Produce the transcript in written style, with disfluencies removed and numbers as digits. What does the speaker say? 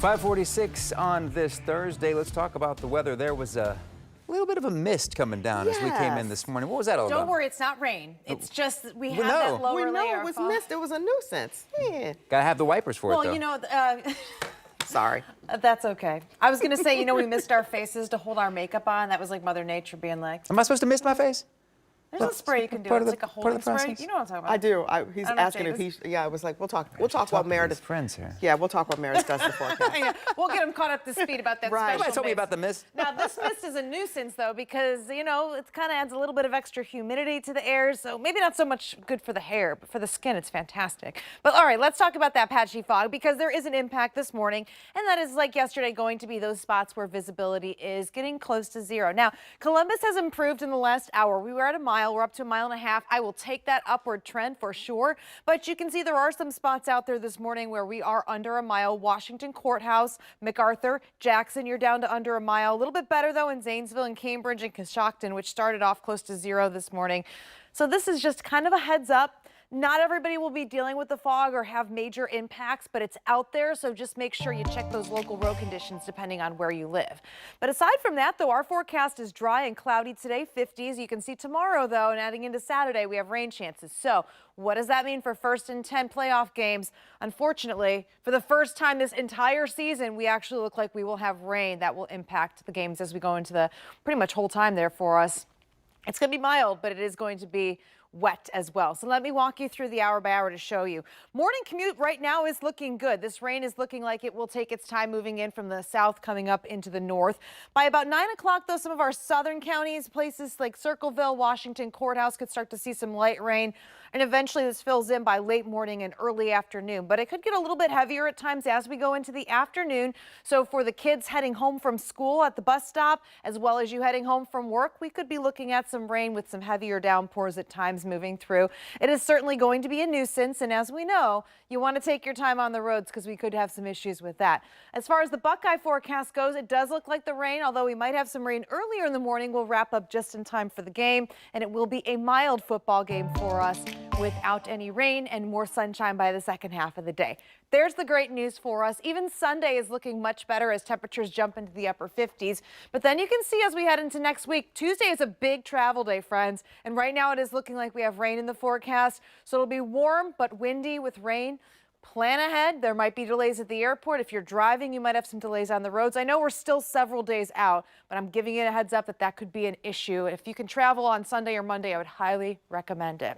5:46 on this Thursday. Let's talk about the weather. There was a little bit of a mist coming down as we came in this morning. What was that all about? Don't worry, it's not rain. It's just that we have no. that lower We know layer. it was mist. It was a nuisance. Yeah. Gotta have the wipers for it, Well, though. you know, Sorry. that's okay. I was going to say, you know, we missed our faces to hold our makeup on. That was like Mother Nature being like, Am I supposed to mist my face? there's a spray you can do. part of It's the- like a part of holding the spray. process? You know what I'm talking about. I do. He's I don't know, asking if Davis. I was like, we'll talk what Meredith. Friends here. Yeah, we'll talk what Meredith does the forecast. Yeah, we'll get them caught up to speed about that Right. special Somebody told me mist. about the mist. Now, this mist is a nuisance, though, because, you know, it kind of adds a little bit of extra humidity to the air, so maybe not so much good for the hair, but for the skin, it's fantastic. But, all right, let's talk about that patchy fog, because there is an impact this morning, and that is, like yesterday, going to be those spots where visibility is getting close to zero. Now, Columbus has improved in the last hour. We were at a mile. We're up to a mile and a half. I will take that upward trend for sure, but you can see there are some spots out there this morning where we are under a mile. Washington Courthouse, MacArthur, Jackson, you're down to under a mile. A little bit better, though, in Zanesville and Cambridge and Coshocton, which started off close to zero this morning. So this is just kind of a heads up. Not everybody will be dealing with the fog or have major impacts, but it's out there, so just make sure you check those local road conditions depending on where you live. But aside from that, though, our forecast is dry and cloudy today, 50s. You can see tomorrow, though, and adding into Saturday, we have rain chances. So what does that mean for 1st and 10 playoff games? Unfortunately, for the first time this entire season, we actually look like we will have rain that will impact the games as we go into the pretty much whole time there for us. It's going to be mild, but it is going to be wet as well. So let me walk you through the hour by hour to show you. Morning commute right now is looking good. This rain is looking like it will take its time moving in from the south coming up into the north. By about 9 o'clock, though, some of our southern counties, places like Circleville, Washington Courthouse could start to see some light rain. And eventually this fills in by late morning and early afternoon. But it could get a little bit heavier at times as we go into the afternoon. So for the kids heading home from school at the bus stop, as well as you heading home from work, we could be looking at some rain with some heavier downpours at times moving through. It is certainly going to be a nuisance. And as we know, you want to take your time on the roads because we could have some issues with that. As far as the Buckeye forecast goes, it does look like the rain, although we might have some rain earlier in the morning, will wrap up just in time for the game. And it will be a mild football game for us, without any rain and more sunshine by the second half of the day. There's the great news for us. Even Sunday is looking much better as temperatures jump into the upper 50s. But then you can see as we head into next week, Tuesday is a big travel day, friends. And right now it is looking like we have rain in the forecast. So it'll be warm but windy with rain. Plan ahead. There might be delays at the airport. If you're driving, you might have some delays on the roads. I know we're still several days out, but I'm giving you a heads up that that could be an issue. If you can travel on Sunday or Monday, I would highly recommend it.